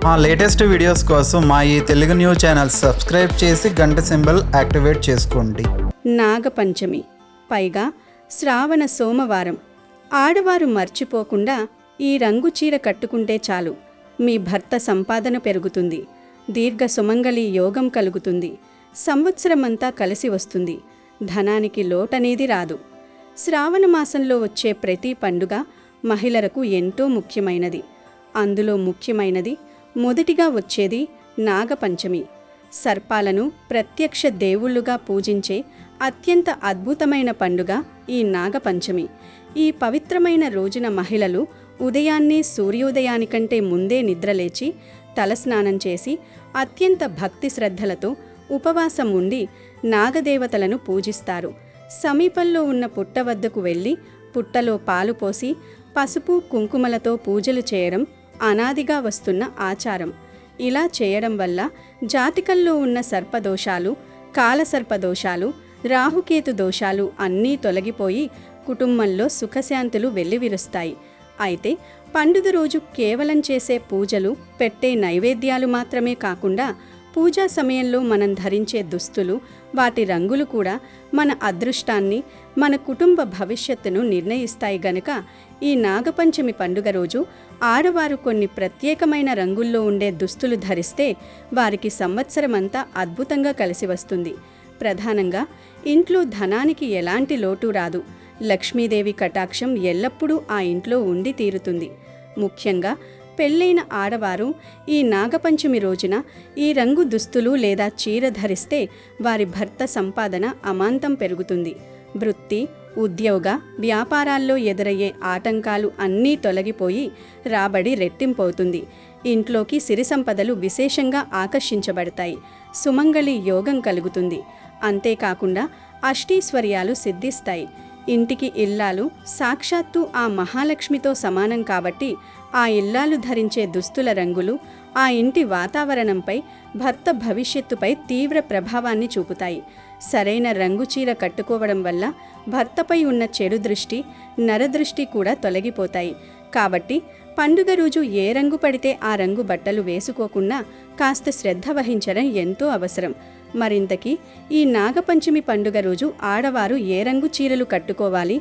మా latest videos కోసం మా ఈ తెలుగు న్యూస్ ఛానల్ సబ్స్క్రైబ్ చేసి గంట సింబల్ యాక్టివేట్ చేసుకోండి. నాగపంచమి, పైగా శ్రావణ సోమవారం. ఆడవారు మర్చిపోకుండా ఈ రంగు చీర కట్టుకుంటే చాలు, మీ భర్త సంపాదన పెరుగుతుంది, దీర్ఘ సుమంగళి యోగం కలుగుతుంది, సంవత్సరమంతా కలిసి వస్తుంది, ధనానికి లోటనేది రాదు. శ్రావణ మాసంలో వచ్చే ప్రతి పండుగ మహిళలకు ఎంతో ముఖ్యమైనది. అందులో ముఖ్యమైనది మొదటిగా వచ్చేది నాగపంచమి. సర్పాలను ప్రత్యక్ష దేవుళ్ళుగా పూజించే అత్యంత అద్భుతమైన పండుగ ఈ నాగపంచమి. ఈ పవిత్రమైన రోజున మహిళలు ఉదయాన్నే సూర్యోదయానికంటే ముందే నిద్రలేచి తలస్నానం చేసి అత్యంత భక్తి శ్రద్ధలతో ఉపవాసం ఉండి నాగదేవతలను పూజిస్తారు. సమీపంలో ఉన్న పుట్ట వద్దకు వెళ్ళి పుట్టలో పాలు పోసి పసుపు కుంకుమలతో పూజలు చేయడం అనాదిగా వస్తున్న ఆచారం. ఇలా చేయడం వల్ల జాతకంలో ఉన్న సర్పదోషాలు, కాలసర్పదోషాలు, రాహుకేతు దోషాలు అన్నీ తొలగిపోయి కుటుంబంలో సుఖశాంతులు వెల్లివిరుస్తాయి. అయితే పండుగ రోజు కేవలం చేసే పూజలు, పెట్టే నైవేద్యాలు మాత్రమే కాకుండా పూజా సమయంలో మనం ధరించే దుస్తులు, వాటి రంగులు కూడా మన అదృష్టాన్ని, మన కుటుంబ భవిష్యత్తును నిర్ణయిస్తాయి గనుక ఈ నాగపంచమి పండుగ రోజు ఆడవారు కొన్ని ప్రత్యేకమైన రంగుల్లో ఉండే దుస్తులు ధరిస్తే వారికి సంవత్సరమంతా అద్భుతంగా కలిసి వస్తుంది. ప్రధానంగా ఇంట్లో ధనానికి ఎలాంటి లోటు రాదు. లక్ష్మీదేవి కటాక్షం ఎల్లప్పుడూ ఆ ఇంట్లో ఉండి తీరుతుంది. ముఖ్యంగా పెళ్ళైన ఆడవారు ఈ నాగపంచమి రోజున ఈ రంగు దుస్తులు లేదా చీర ధరిస్తే వారి భర్త సంపాదన అమాంతం పెరుగుతుంది. వృత్తి, ఉద్యోగ, వ్యాపారాల్లో ఎదురయ్యే ఆటంకాలు అన్నీ తొలగిపోయి రాబడి రెట్టింపవుతుంది. ఇంట్లోకి సిరి సంపదలు విశేషంగా ఆకర్షించబడతాయి. సుమంగళి యోగం కలుగుతుంది. అంతేకాకుండా అష్టైశ్వర్యాలు సిద్ధిస్తాయి. ఇంటికి ఇల్లాలు సాక్షాత్తు ఆ మహాలక్ష్మితో సమానం కాబట్టి ఆ ఇల్లాలు ధరించే దుస్తుల రంగులు ఆ ఇంటి వాతావరణంపై, భర్త భవిష్యత్తుపై తీవ్ర ప్రభావాన్ని చూపుతాయి. సరైన రంగు చీర కట్టుకోవడం వల్ల భర్తపై ఉన్న చెడు దృష్టి, నరదృష్టి కూడా తొలగిపోతాయి. కాబట్టి పండుగ రోజు ఏ రంగు పడితే ఆ రంగు బట్టలు వేసుకోకుండా కాస్త శ్రద్ధ వహించడం ఎంతో అవసరం. మరింతకీ ఈ నాగపంచమి పండుగ రోజు ఆడవారు ఏ రంగు చీరలు కట్టుకోవాలి,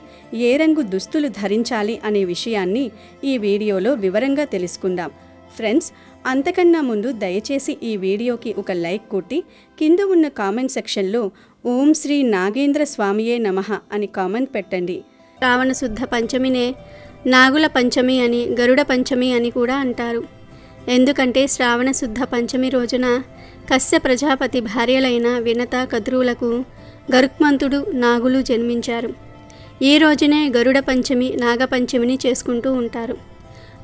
ఏ రంగు దుస్తులు ధరించాలి అనే విషయాన్ని ఈ వీడియోలో వివరంగా తెలుసుకుందాం. ఫ్రెండ్స్, అంతకన్నా ముందు దయచేసి ఈ వీడియోకి ఒక లైక్ కొట్టి కింద ఉన్న కామెంట్ సెక్షన్లో ఓం శ్రీ నాగేంద్ర స్వామియే నమః అని కామెంట్ పెట్టండి. శ్రావణ శుద్ధ పంచమినే నాగుల పంచమి అని, గరుడ పంచమి అని కూడా అంటారు. ఎందుకంటే శ్రావణ శుద్ధ పంచమి రోజున కశ్య ప్రజాపతి భార్యలైన వినత, కద్రువులకు గరుత్మంతుడు, నాగులు జన్మించారు. ఈ రోజునే గరుడ పంచమి, నాగపంచమిని చేసుకుంటూ ఉంటారు.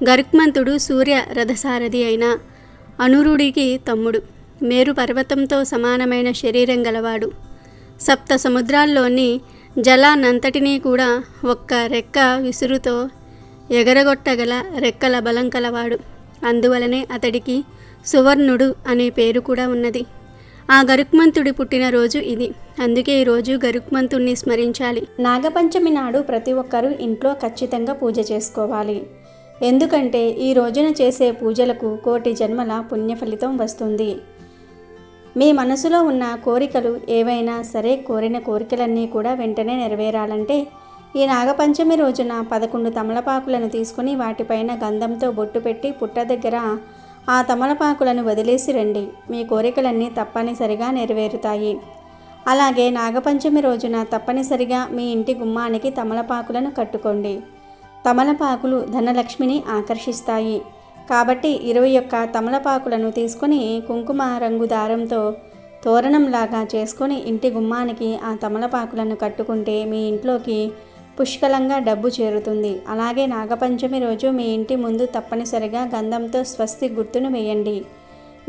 గరుత్మంతుడు సూర్య రథసారథి అయిన అనురుడికి తమ్ముడు. మేరు పర్వతంతో సమానమైన శరీరం గలవాడు. సప్త సముద్రాల్లోని జలాన్నంతటినీ కూడా ఒక్క రెక్క విసురుతో ఎగరగొట్టగల రెక్కల బలం కలవాడు. అందువలనే అతడికి సువర్ణుడు అనే పేరు కూడా ఉన్నది. ఆ గరుత్మంతుడి పుట్టినరోజు ఇది. అందుకే ఈరోజు గరుత్మంతుడిని స్మరించాలి. నాగపంచమి నాడు ప్రతి ఒక్కరూ ఇంట్లో ఖచ్చితంగా పూజ చేసుకోవాలి. ఎందుకంటే ఈ రోజున చేసే పూజలకు కోటి జన్మల పుణ్య ఫలితం వస్తుంది. మీ మనసులో ఉన్న కోరికలు ఏవైనా సరే, కోరిన కోరికలన్నీ కూడా వెంటనే నెరవేరాలంటే ఈ నాగపంచమి రోజున 11 తమలపాకులను తీసుకుని వాటిపైన గంధంతో బొట్టు పెట్టి పుట్ట దగ్గర ఆ తమలపాకులను వదిలేసి రండి. మీ కోరికలన్నీ తప్పనిసరిగా నెరవేరుతాయి. అలాగే నాగపంచమి రోజున తప్పనిసరిగా మీ ఇంటి గుమ్మానికి తమలపాకులను కట్టుకోండి. తమలపాకులు ధనలక్ష్మిని ఆకర్షిస్తాయి. కాబట్టి 21 తమలపాకులను తీసుకొని కుంకుమ రంగు దారంతో తోరణంలాగా చేసుకొని ఇంటి గుమ్మానికి ఆ తమలపాకులను కట్టుకుంటే మీ ఇంట్లోకి పుష్కలంగా డబ్బు చేరుతుంది. అలాగే నాగపంచమి రోజు మీ ఇంటి ముందు తప్పనిసరిగా గంధంతో స్వస్తి గుర్తును వేయండి.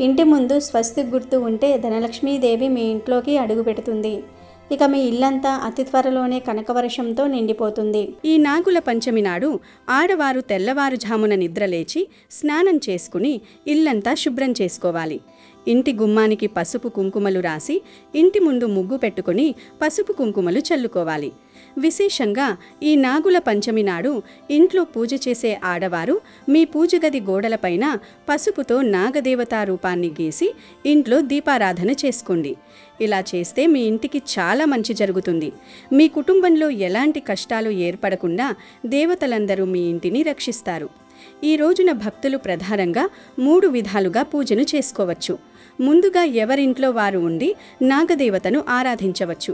ఇంటి ముందు స్వస్తి గుర్తు ఉంటే ధనలక్ష్మీదేవి మీ ఇంట్లోకి అడుగు పెడుతుంది. ఇక మీ ఇల్లంతా అతి త్వరలోనే కనకవర్షంతో నిండిపోతుంది. ఈ నాగుల పంచమి నాడు ఆడవారు తెల్లవారుజామున నిద్రలేచి స్నానం చేసుకుని ఇల్లంతా శుభ్రం చేసుకోవాలి. ఇంటి గుమ్మానికి పసుపు కుంకుమలు రాసి ఇంటి ముందు ముగ్గు పెట్టుకుని పసుపు కుంకుమలు చల్లుకోవాలి. విశేషంగా ఈ నాగుల పంచమి నాడు ఇంట్లో పూజ చేసే ఆడవారు మీ పూజ గది గోడలపైన పసుపుతో నాగదేవతా రూపాన్ని గీసి ఇంట్లో దీపారాధన చేసుకోండి. ఇలా చేస్తే మీ ఇంటికి చాలా మంచి జరుగుతుంది. మీ కుటుంబంలో ఎలాంటి కష్టాలు ఏర్పడకుండా దేవతలందరూ మీ ఇంటిని రక్షిస్తారు. ఈ రోజున భక్తులు ప్రధానంగా 3 విధాలుగా పూజను చేసుకోవచ్చు. ముందుగా ఎవరింట్లో వారు ఉండి నాగదేవతను ఆరాధించవచ్చు,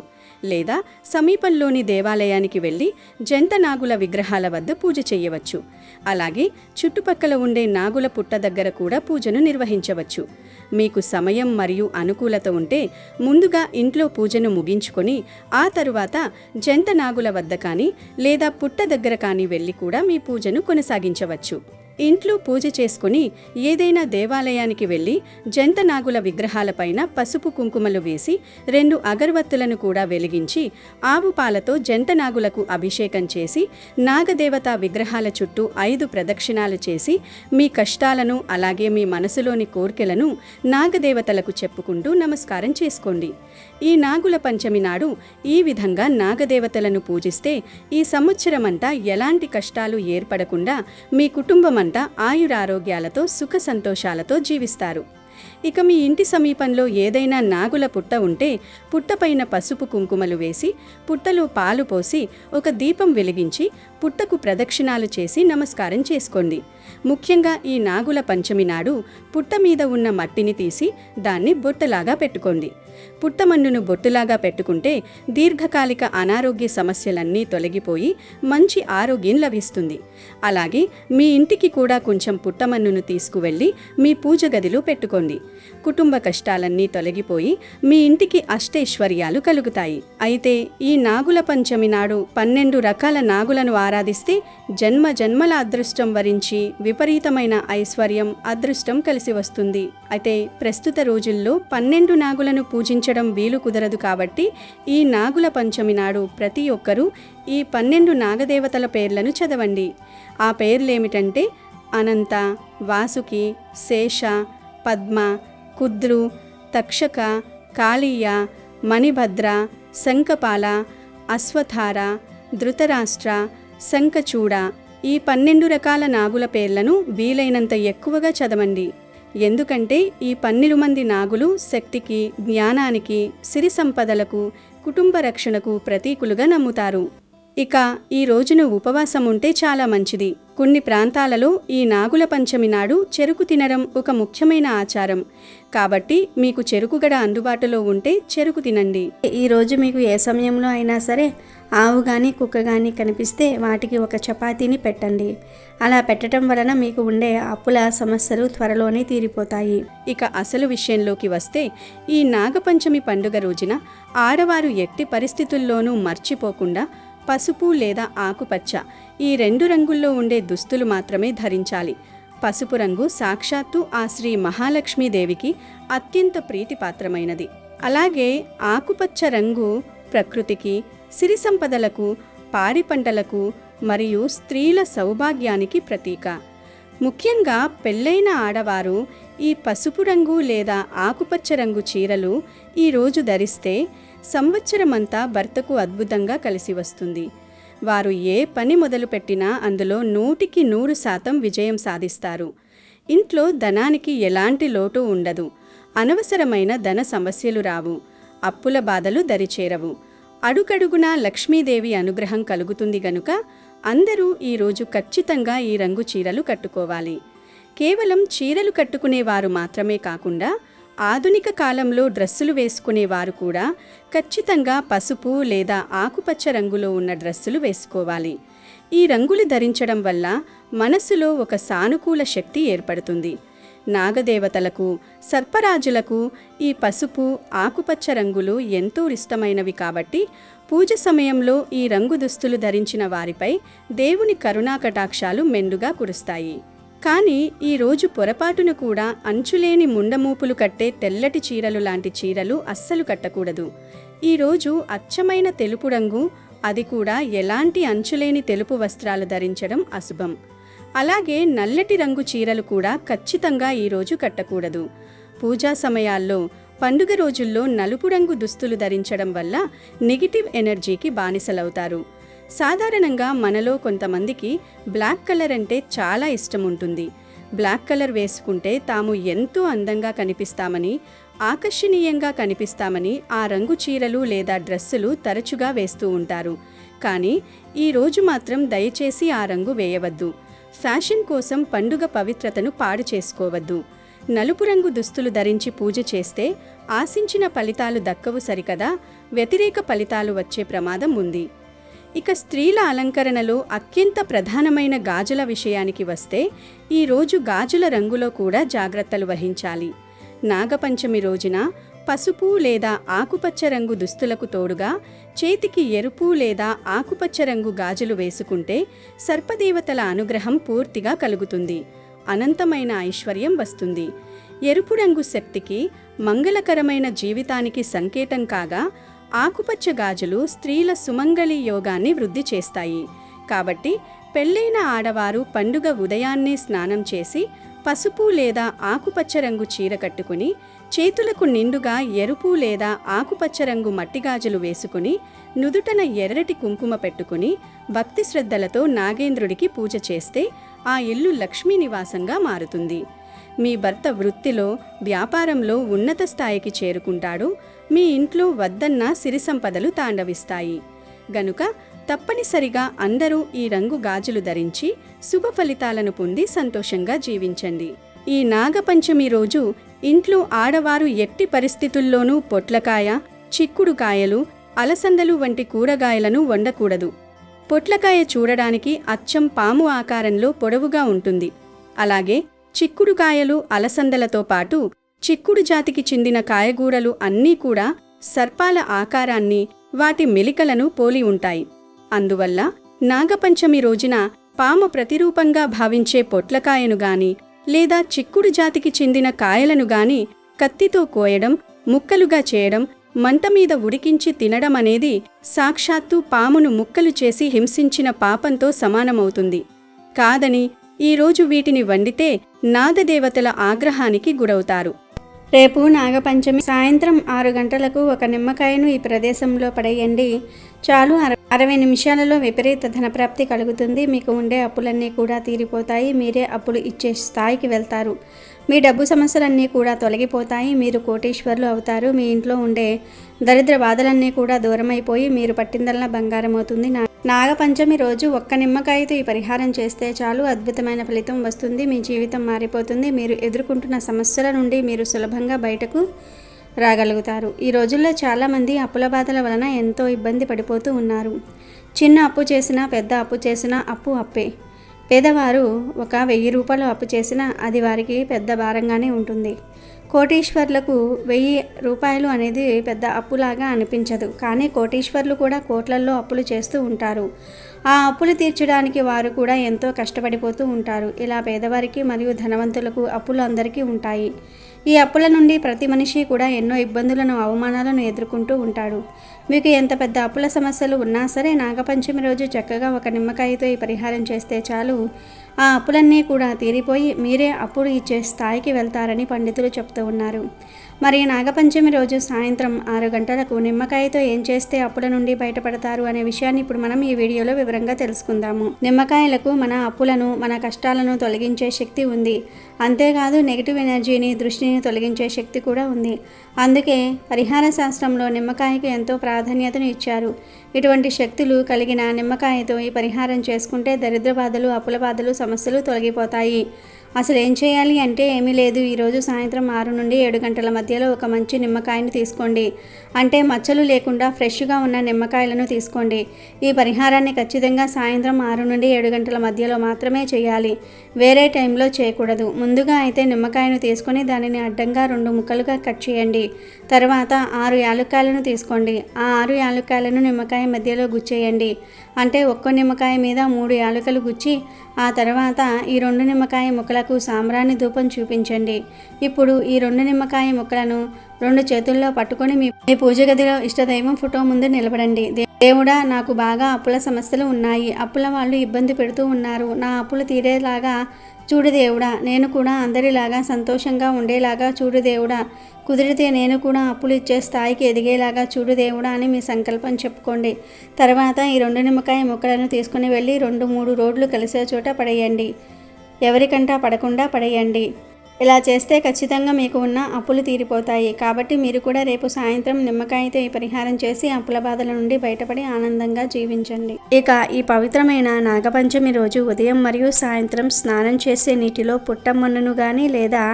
లేదా సమీపంలోని దేవాలయానికి వెళ్ళి జంట నాగుల విగ్రహాల వద్ద పూజ చేయవచ్చు. అలాగే చుట్టుపక్కల ఉండే నాగుల పుట్ట దగ్గర కూడా పూజను నిర్వహించవచ్చు. మీకు సమయం మరియు అనుకూలత ఉంటే ముందుగా ఇంట్లో పూజను ముగించుకొని ఆ తరువాత జంట నాగుల వద్ద కానీ లేదా పుట్ట దగ్గర కానీ వెళ్ళి కూడా మీ పూజను కొనసాగించవచ్చు. ఇంట్లో పూజ చేసుకుని ఏదైనా దేవాలయానికి వెళ్ళి జంట నాగుల విగ్రహాలపైన పసుపు కుంకుమలు వేసి 2 అగరవత్తులను కూడా వెలిగించి ఆవు పాలతో జంట నాగులకు అభిషేకం చేసి నాగదేవత విగ్రహాల చుట్టూ 5 ప్రదక్షిణాలు చేసి మీ కష్టాలను అలాగే మీ మనసులోని కోర్కెలను నాగదేవతలకు చెప్పుకుంటూ నమస్కారం చేసుకోండి. ఈ నాగుల పంచమి నాడు ఈ విధంగా నాగదేవతలను పూజిస్తే ఈ సంవత్సరమంతా ఎలాంటి కష్టాలు ఏర్పడకుండా మీ కుటుంబం ఆయురారోగ్యాలతో సుఖ సంతోషాలతో జీవిస్తారు. ఇక మీ ఇంటి సమీపంలో ఏదైనా నాగుల పుట్ట ఉంటే పుట్టపైన పసుపు కుంకుమలు వేసి పుట్టలో పాలు పోసి ఒక దీపం వెలిగించి పుట్టకు ప్రదక్షిణాలు చేసి నమస్కారం చేసుకోండి. ముఖ్యంగా ఈ నాగుల పంచమి నాడు పుట్ట మీద ఉన్న మట్టిని తీసి దాన్ని బొట్టలాగా పెట్టుకోండి. పుట్టమన్నును బొట్టులాగా పెట్టుకుంటే దీర్ఘకాలిక అనారోగ్య సమస్యలన్నీ తొలగిపోయి మంచి ఆరోగ్యం లభిస్తుంది. అలాగే మీ ఇంటికి కూడా కొంచెం పుట్టమన్నును తీసుకువెళ్ళి మీ పూజ గదిలో పెట్టుకోండి. కుటుంబ కష్టాలన్నీ తొలగిపోయి మీ ఇంటికి అష్టైశ్వర్యాలు కలుగుతాయి. అయితే ఈ నాగుల పంచమి నాడు 12 రకాల నాగులను ఆరాధిస్తే జన్మ జన్మల అదృష్టం వరించి విపరీతమైన ఐశ్వర్యం అదృష్టం కలిసి వస్తుంది. అయితే ప్రస్తుత రోజుల్లో 12 నాగులను పూజించడం వీలు కుదరదు. కాబట్టి ఈ నాగుల పంచమి నాడు ప్రతి ఒక్కరూ ఈ 12 నాగదేవతల పేర్లను చదవండి. ఆ పేర్లేమిటంటే అనంత, వాసుకి, శేష, పద్మ, కుద్రు, తక్షక, కాళీయ, మణిభద్ర, శంఖపాల, అశ్వథార, ధృతరాష్ట్ర, శంఖచూడ. ఈ 12 రకాల నాగుల పేర్లను వీలైనంత ఎక్కువగా చదవండి. ఎందుకంటే ఈ 12 మంది నాగులు శక్తికి, జ్ఞానానికి, సిరి సంపదలకు, కుటుంబ రక్షణకు ప్రతీకులుగా నమ్ముతారు. ఇక ఈ రోజున ఉపవాసం ఉంటే చాలా మంచిది. కొన్ని ప్రాంతాలలో ఈ నాగుల పంచమి నాడు చెరుకు తినడం ఒక ముఖ్యమైన ఆచారం. కాబట్టి మీకు చెరుకుగడ అందుబాటులో ఉంటే చెరుకు తినండి. ఈరోజు మీకు ఏ సమయంలో అయినా సరే ఆవు కానీ కుక్క కానీ కనిపిస్తే వాటికి ఒక చపాతీని పెట్టండి. అలా పెట్టడం వలన మీకు ఉండే అప్పుల సమస్యలు త్వరలోనే తీరిపోతాయి. ఇక అసలు విషయంలోకి వస్తే ఈ నాగపంచమి పండుగ రోజున ఆడవారు ఎట్టి పరిస్థితుల్లోనూ మర్చిపోకుండా పసుపు లేదా ఆకుపచ్చ ఈ 2 రంగుల్లో ఉండే దుస్తులు మాత్రమే ధరించాలి. పసుపు రంగు సాక్షాత్తు ఆ శ్రీ మహాలక్ష్మీదేవికి అత్యంత ప్రీతిపాత్రమైనది. అలాగే ఆకుపచ్చ రంగు ప్రకృతికి, సిరి సంపదలకు, పాడి పంటలకు మరియు స్త్రీల సౌభాగ్యానికి ప్రతీక. ముఖ్యంగా పెళ్ళైన ఆడవారు ఈ పసుపు రంగు లేదా ఆకుపచ్చ రంగు చీరలు ఈరోజు ధరిస్తే సంవత్సరమంతా భర్తకు అద్భుతంగా కలిసి వస్తుంది. వారు ఏ పని మొదలుపెట్టినా అందులో 100కి 100% విజయం సాధిస్తారు. ఇంట్లో ధనానికి ఎలాంటి లోటు ఉండదు. అనవసరమైన ధన సమస్యలు రావు. అప్పుల బాధలు దరిచేరవు. అడుగడుగునా లక్ష్మీదేవి అనుగ్రహం కలుగుతుంది గనుక అందరూ ఈరోజు ఖచ్చితంగా ఈ రంగు చీరలు కట్టుకోవాలి. కేవలం చీరలు కట్టుకునేవారు మాత్రమే కాకుండా ఆధునిక కాలంలో డ్రెస్సులు వేసుకునేవారు కూడా ఖచ్చితంగా పసుపు లేదా ఆకుపచ్చ రంగులో ఉన్న డ్రెస్సులు వేసుకోవాలి. ఈ రంగులు ధరించడం వల్ల మనస్సులో ఒక సానుకూల శక్తి ఏర్పడుతుంది. నాగదేవతలకు, సర్పరాజులకు ఈ పసుపు, ఆకుపచ్చ రంగులు ఎంతో ఇష్టమైనవి. కాబట్టి పూజ సమయంలో ఈ రంగు దుస్తులు ధరించిన వారిపై దేవుని కరుణాకటాక్షాలు మెండుగా కురుస్తాయి. కానీ ఈరోజు పొరపాటును కూడా అంచులేని ముండమూపులు కట్టే తెల్లటి చీరలు లాంటి చీరలు అస్సలు కట్టకూడదు. ఈరోజు అచ్చమైన తెలుపు రంగు, అది కూడా ఎలాంటి అంచులేని తెలుపు వస్త్రాలు ధరించడం అశుభం. అలాగే నల్లటి రంగు చీరలు కూడా ఖచ్చితంగా ఈరోజు కట్టకూడదు. పూజా సమయాల్లో పండుగ రోజుల్లో నలుపు రంగు దుస్తులు ధరించడం వల్ల నెగిటివ్ ఎనర్జీకి బానిసలవుతారు. సాధారణంగా మనలో కొంతమందికి బ్లాక్ కలర్ అంటే చాలా ఇష్టం ఉంటుంది. బ్లాక్ కలర్ వేసుకుంటే తాము ఎంతో అందంగా కనిపిస్తామని, ఆకర్షణీయంగా కనిపిస్తామని ఆ రంగు చీరలు లేదా డ్రెస్సులు తరచుగా వేస్తూ ఉంటారు. కానీ ఈరోజు మాత్రం దయచేసి ఆ రంగు వేయవద్దు. ఫ్యాషన్ కోసం పండుగ పవిత్రతను పాడు చేసుకోవద్దు. నలుపు రంగు దుస్తులు ధరించి పూజ చేస్తే ఆశించిన ఫలితాలు దక్కవు సరికదా, వ్యతిరేక ఫలితాలు వచ్చే ప్రమాదం ఉంది. ఇక స్త్రీల అలంకరణలో అత్యంత ప్రధానమైన గాజుల విషయానికి వస్తే ఈరోజు గాజుల రంగులో కూడా జాగ్రత్తలు వహించాలి. నాగపంచమి రోజున పసుపు లేదా ఆకుపచ్చ రంగు దుస్తులకు తోడుగా చేతికి ఎరుపు లేదా ఆకుపచ్చ రంగు గాజులు వేసుకుంటే సర్పదేవతల అనుగ్రహం పూర్తిగా కలుగుతుంది. అనంతమైన ఐశ్వర్యం వస్తుంది. ఎరుపు రంగు శక్తికి, మంగళకరమైన జీవితానికి సంకేతం కాగా ఆకుపచ్చ గాజులు స్త్రీల సుమంగళి యోగాన్ని వృద్ధి చేస్తాయి. కాబట్టి పెళ్ళైన ఆడవారు పండుగ ఉదయాన్నే స్నానం చేసి పసుపు లేదా ఆకుపచ్చ రంగు చీర కట్టుకుని చేతులకు నిండుగా ఎరుపు లేదా ఆకుపచ్చ రంగు మట్టి గాజులు వేసుకుని నుదుటన ఎర్రటి కుంకుమ పెట్టుకుని భక్తి శ్రద్ధలతో నాగేంద్రుడికి పూజ చేస్తే ఆ ఇల్లు లక్ష్మీ నివాసంగా మారుతుంది. మీ భర్త వృత్తిలో, వ్యాపారంలో ఉన్నత స్థాయికి చేరుకుంటాడు. మీ ఇంట్లో వద్దన్న సిరి సంపదలు తాండవిస్తాయి. గనుక తప్పనిసరిగా అందరూ ఈ రంగు గాజులు ధరించి శుభ ఫలితాలను పొంది సంతోషంగా జీవించండి. ఈ నాగపంచమి రోజు ఇంట్లో ఆడవారు ఎట్టి పరిస్థితుల్లోనూ పొట్లకాయ, చిక్కుడుకాయలు, అలసందలు వంటి కూరగాయలను వండకూడదు. పొట్లకాయ చూడడానికి అచ్చం పాము ఆకారంలో పొడవుగా ఉంటుంది. అలాగే చిక్కుడుకాయలు, అలసందలతో పాటు చిక్కుడు జాతికి చెందిన కాయగూరలు అన్నీ కూడా సర్పాల ఆకారాన్ని, వాటి మెలికలను పోలి ఉంటాయి. అందువల్ల నాగపంచమి రోజున పాము ప్రతిరూపంగా భావించే పొట్లకాయను గాని లేదా చిక్కుడు జాతికి చెందిన కాయలను గాని కత్తితో కోయడం, ముక్కలుగా చేయడం, మంట మీద ఉడికించి తినడం అనేది సాక్షాత్తు పామును ముక్కలు చేసి హింసించిన పాపంతో సమానమవుతుంది. కాదని ఈరోజు వీటిని వండితే నాగదేవతల ఆగ్రహానికి గురవుతారు. రేపు నాగపంచమి సాయంత్రం 6 గంటలకు ఒక నిమ్మకాయను ఈ ప్రదేశంలో పడేయండి. చాలు 60 నిమిషాలలో విపరీత ధనప్రాప్తి కలుగుతుంది. మీకు ఉండే అప్పులన్నీ కూడా తీరిపోతాయి. మీరే అప్పులు ఇచ్చే స్థాయికి వెళ్తారు. మీ డబ్బు సమస్యలన్నీ కూడా తొలగిపోతాయి. మీరు కోటీశ్వర్లు అవుతారు. మీ ఇంట్లో ఉండే దరిద్ర బాధలన్నీ కూడా దూరమైపోయి మీరు పట్టిందల్లా బంగారం అవుతుంది. నాగపంచమి రోజు ఒక్క నిమ్మకాయతో ఈ పరిహారం చేస్తే చాలు అద్భుతమైన ఫలితం వస్తుంది. మీ జీవితం మారిపోతుంది. మీరు ఎదుర్కొంటున్న సమస్యల నుండి మీరు సులభంగా బయటకు రాగలుగుతారు. ఈ రోజుల్లో చాలామంది అప్పుల బాధల వలన ఎంతో ఇబ్బంది పడిపోతూ ఉన్నారు. చిన్న అప్పు చేసినా, పెద్ద అప్పు చేసినా అప్పు అప్పే. పేదవారు ఒక 1000 రూపాయలు అప్పు చేసినా అది వారికి పెద్ద భారంగానే ఉంటుంది. కోటీశ్వర్లకు 1000 రూపాయలు అనేది పెద్ద అప్పులాగా అనిపించదు. కానీ కోటీశ్వర్లు కూడా కోట్లల్లో అప్పులు చేస్తూ ఉంటారు. ఆ అప్పులు తీర్చడానికి వారు కూడా ఎంతో కష్టపడిపోతూ ఉంటారు. ఇలా పేదవారికి మరియు ధనవంతులకు అప్పులు అందరికీ ఉంటాయి. ఈ అప్పుల నుండి ప్రతి మనిషి కూడా ఎన్నో ఇబ్బందులను, అవమానాలను ఎదుర్కొంటూ ఉంటాడు. మీకు ఎంత పెద్ద అప్పుల సమస్యలు ఉన్నా సరే నాగపంచమి రోజు చక్కగా ఒక నిమ్మకాయతో ఈ పరిహారం చేస్తే చాలు ఆ అప్పులన్నీ కూడా తీరిపోయి మీరే అప్పులు ఇచ్చే స్థాయికి వెళ్తారని పండితులు చెప్తూ ఉన్నారు. మరి నాగపంచమి రోజు సాయంత్రం 6 గంటలకు నిమ్మకాయతో ఏం చేస్తే అప్పుల నుండి బయటపడతారు అనే విషయాన్ని ఇప్పుడు మనం ఈ వీడియోలో వివరంగా తెలుసుకుందాము. నిమ్మకాయలకు మన అప్పులను, మన కష్టాలను తొలగించే శక్తి ఉంది. అంతేకాదు నెగిటివ్ ఎనర్జీని, దృష్టిని తొలగించే శక్తి కూడా ఉంది. అందుకే పరిహార శాస్త్రంలో నిమ్మకాయకు ఎంతో ప్రాధాన్యతను ఇచ్చారు. ఇటువంటి శక్తులు కలిగిన నిమ్మకాయతో ఈ పరిహారం చేసుకుంటే దరిద్ర బాధలు, అప్పుల బాధలు, సమస్యలు తొలగిపోతాయి. అసలు ఏం చేయాలి అంటే ఏమీ లేదు. ఈరోజు సాయంత్రం 6 నుండి 7 గంటల మధ్యలో ఒక మంచి నిమ్మకాయని తీసుకోండి. అంటే మచ్చలు లేకుండా ఫ్రెష్గా ఉన్న నిమ్మకాయలను తీసుకోండి. ఈ పరిహారాన్ని ఖచ్చితంగా సాయంత్రం 6 నుండి 7 గంటల మధ్యలో మాత్రమే చేయాలి. వేరే టైంలో చేయకూడదు. ముందుగా అయితే నిమ్మకాయను తీసుకొని దానిని అడ్డంగా 2 ముక్కలుగా కట్ చేయండి. తర్వాత 6 యాలుక్కాయలను తీసుకోండి. ఆ 6 యాలుక్కాయలను నిమ్మకాయ మధ్యలో గుచ్చేయండి. అంటే ఒక్కో నిమ్మకాయ మీద 3 యాలుకలు గుచ్చి ఆ తర్వాత ఈ 2 నిమ్మకాయ ముక్కలకు సాంబ్రాణి ధూపం చూపించండి. ఇప్పుడు ఈ 2 నిమ్మకాయ ముక్కలను 2 చేతుల్లో పట్టుకొని మీ పూజ గదిలో ఇష్టదైవం ఫోటో ముందు నిలబడండి. దేవుడా, నాకు బాగా అప్పుల సమస్యలు ఉన్నాయి. అప్పుల వాళ్ళు ఇబ్బంది పెడుతూ ఉన్నారు. నా అప్పులు తీరేలాగా చూడు దేవుడా. నేను కూడా అందరిలాగా సంతోషంగా ఉండేలాగా చూడు దేవుడా. కుదిరితే నేను కూడా అప్పులు ఇచ్చే స్థాయికి ఎదిగేలాగా చూడు దేవుడా అని మీ సంకల్పం చెప్పుకోండి. తర్వాత ఈ 2 నిమ్మకాయ ముక్కలను తీసుకుని వెళ్ళి 2-3 రోడ్లు కలిసే చోట పడేయండి. ఎవరికంటా పడకుండా పడేయండి. ఇలా చేస్తే ఖచ్చితంగా మీకు ఉన్న అప్పులు తీరిపోతాయి. కాబట్టి మీరు కూడా రేపు సాయంత్రం నిమ్మకాయతో ఈ పరిహారం చేసి అప్పుల బాధల నుండి బయటపడి ఆనందంగా జీవించండి. ఇక ఈ పవిత్రమైన నాగపంచమి రోజు ఉదయం మరియు సాయంత్రం స్నానం చేసే నీటిలో పుట్టమన్నును కానీ లేదా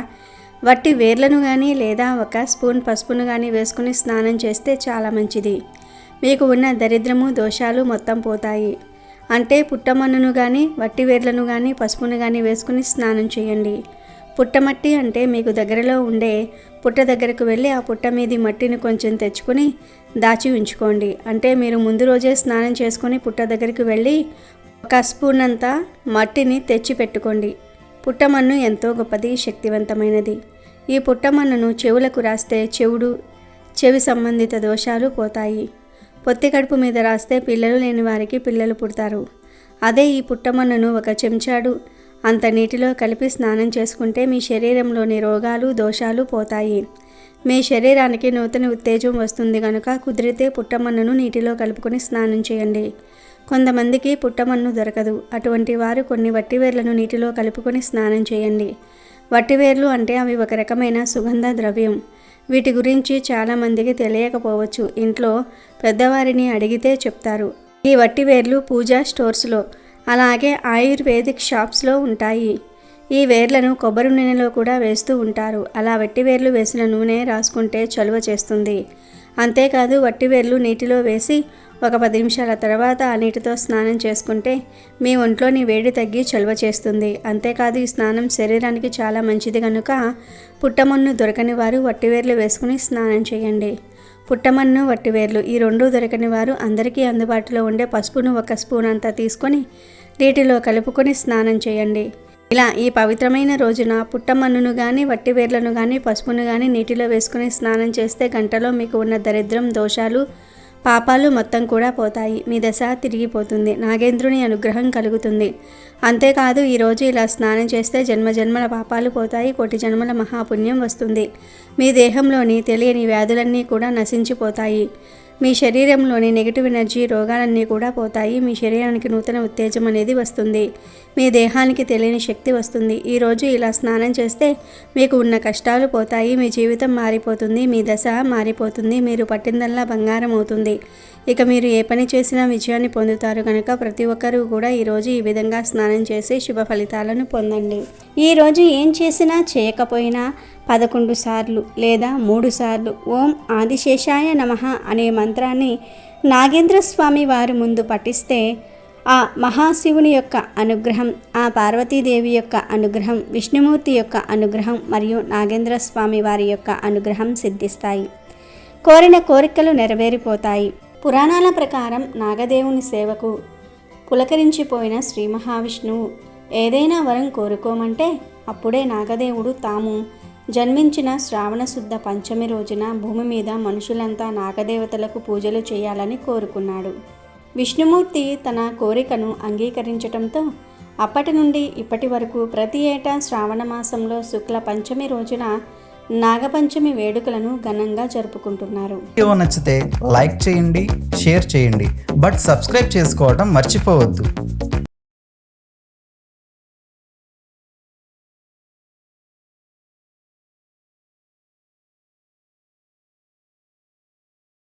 వట్టి వేర్లను కానీ లేదా 1 స్పూన్ పసుపును కానీ వేసుకుని స్నానం చేస్తే చాలా మంచిది. మీకు ఉన్న దరిద్రము దోషాలు మొత్తం పోతాయి. అంటే పుట్టమన్నును కానీ వట్టి వేర్లను కానీ పసుపును కానీ వేసుకుని స్నానం చేయండి. పుట్టమట్టి అంటే మీకు దగ్గరలో ఉండే పుట్ట దగ్గరకు వెళ్ళి ఆ పుట్ట మీది మట్టిని కొంచెం తెచ్చుకొని దాచి ఉంచుకోండి. అంటే మీరు ముందు రోజే స్నానం చేసుకొని పుట్ట దగ్గరికి వెళ్ళి 1 స్పూన్ అంతా మట్టిని తెచ్చి పెట్టుకోండి. పుట్టమన్ను ఎంతో గొప్పది, శక్తివంతమైనది. ఈ పుట్టమన్నును చెవులకు రాస్తే చెవి సంబంధిత దోషాలు పోతాయి. పొత్తి కడుపు మీద రాస్తే పిల్లలు లేని వారికి పిల్లలు పుడతారు. అదే ఈ పుట్టమన్నును 1 చెంచాడు అంత నీటిలో కలిపి స్నానం చేసుకుంటే మీ శరీరంలోని రోగాలు దోషాలు పోతాయి. మీ శరీరానికి నూతన ఉత్తేజం వస్తుంది కనుక కుదిరితే పుట్టమన్నును నీటిలో కలుపుకొని స్నానం చేయండి. కొంతమందికి పుట్టమన్ను దొరకదు. అటువంటి వారు కొన్ని వట్టివేర్లను నీటిలో కలుపుకొని స్నానం చేయండి. వట్టివేర్లు అంటే అవి ఒక రకమైన సుగంధ ద్రవ్యం. వీటి గురించి చాలామందికి తెలియకపోవచ్చు. ఇంట్లో పెద్దవారిని అడిగితే చెప్తారు. ఈ వట్టివేర్లు పూజా స్టోర్స్లో అలాగే ఆయుర్వేదిక్ షాప్స్లో ఉంటాయి. ఈ వేర్లను కొబ్బరి నూనెలో కూడా వేస్తూ ఉంటారు. అలా వట్టివేర్లు వేసిన నూనె రాసుకుంటే చలువ చేస్తుంది. అంతేకాదు వట్టివేర్లు నీటిలో వేసి ఒక 10 నిమిషాల తర్వాత ఆ నీటితో స్నానం చేసుకుంటే మీ ఒంట్లోని వేడి తగ్గి చలువ చేస్తుంది. అంతేకాదు ఈ స్నానం శరీరానికి చాలా మంచిది కనుక పుట్టమన్ను దొరకని వారు వట్టివేర్లు వేసుకుని స్నానం చేయండి. పుట్టమన్ను వట్టివేర్లు ఈ 2 దొరకని వారు అందరికీ అందుబాటులో ఉండే పసుపును 1 స్పూన్ అంతా తీసుకొని నీటిలో కలుపుకొని స్నానం చేయండి. ఇలా ఈ పవిత్రమైన రోజున పుట్టమన్నును కానీ వట్టివేర్లను కానీ పసుపును కానీ నీటిలో వేసుకుని స్నానం చేస్తే గంటలో మీకు ఉన్న దరిద్రం దోషాలు పాపాలు మొత్తం కూడా పోతాయి. మీ దశ తిరిగిపోతుంది. నాగేంద్రుని అనుగ్రహం కలుగుతుంది. అంతేకాదు ఈరోజు ఇలా స్నానం చేస్తే జన్మజన్మల పాపాలు పోతాయి. 1 జన్మల మహాపుణ్యం వస్తుంది. మీ దేహంలోని తెలియని వ్యాధులన్నీ కూడా నశించిపోతాయి. మీ శరీరంలోని నెగిటివ్ ఎనర్జీ రోగాలన్నీ కూడా పోతాయి. మీ శరీరానికి నూతన ఉత్తేజం అనేది వస్తుంది. మీ దేహానికి తెలియని శక్తి వస్తుంది. ఈరోజు ఇలా స్నానం చేస్తే మీకు ఉన్న కష్టాలు పోతాయి. మీ జీవితం మారిపోతుంది. మీ దశ మారిపోతుంది. మీరు పట్టిందల్లా బంగారం అవుతుంది. ఇక మీరు ఏ పని చేసినా విజయాన్ని పొందుతారు కనుక ప్రతి ఒక్కరూ కూడా ఈరోజు ఈ విధంగా స్నానం చేసి శుభ ఫలితాలను పొందండి. ఈరోజు ఏం చేసినా చేయకపోయినా 11 సార్లు లేదా 3 సార్లు ఓం ఆదిశేషాయ నమః అనే మంత్రాన్ని నాగేంద్ర స్వామి వారి ముందు పఠిస్తే ఆ మహాశివుని యొక్క అనుగ్రహం, ఆ పార్వతీదేవి యొక్క అనుగ్రహం, విష్ణుమూర్తి యొక్క అనుగ్రహం మరియు నాగేంద్ర స్వామి వారి యొక్క అనుగ్రహం సిద్ధిస్తాయి. కోరిన కోరికలు నెరవేరిపోతాయి. పురాణాల ప్రకారం నాగదేవుని సేవకు పులకరించిపోయిన శ్రీ మహావిష్ణువు ఏదైనా వరం కోరుకోమంటే అప్పుడే నాగదేవుడు తాము జన్మించిన శ్రావణ శుద్ధ పంచమి రోజున భూమి మీద మనుషులంతా నాగదేవతలకు పూజలు చేయాలని కోరుకున్నాడు. విష్ణుమూర్తి తన కోరికను అంగీకరించటంతో అప్పటి నుండి ఇప్పటి వరకు ప్రతి ఏటా శ్రావణ మాసంలో శుక్ల పంచమి రోజున నాగపంచమి వేడుకలను ఘనంగా జరుపుకుంటున్నారు. వీడియో నచ్చితే లైక్ చేయండి, షేర్ చేయండి, బట్ సబ్స్క్రైబ్ చేసుకోవడం మర్చిపోవద్దు.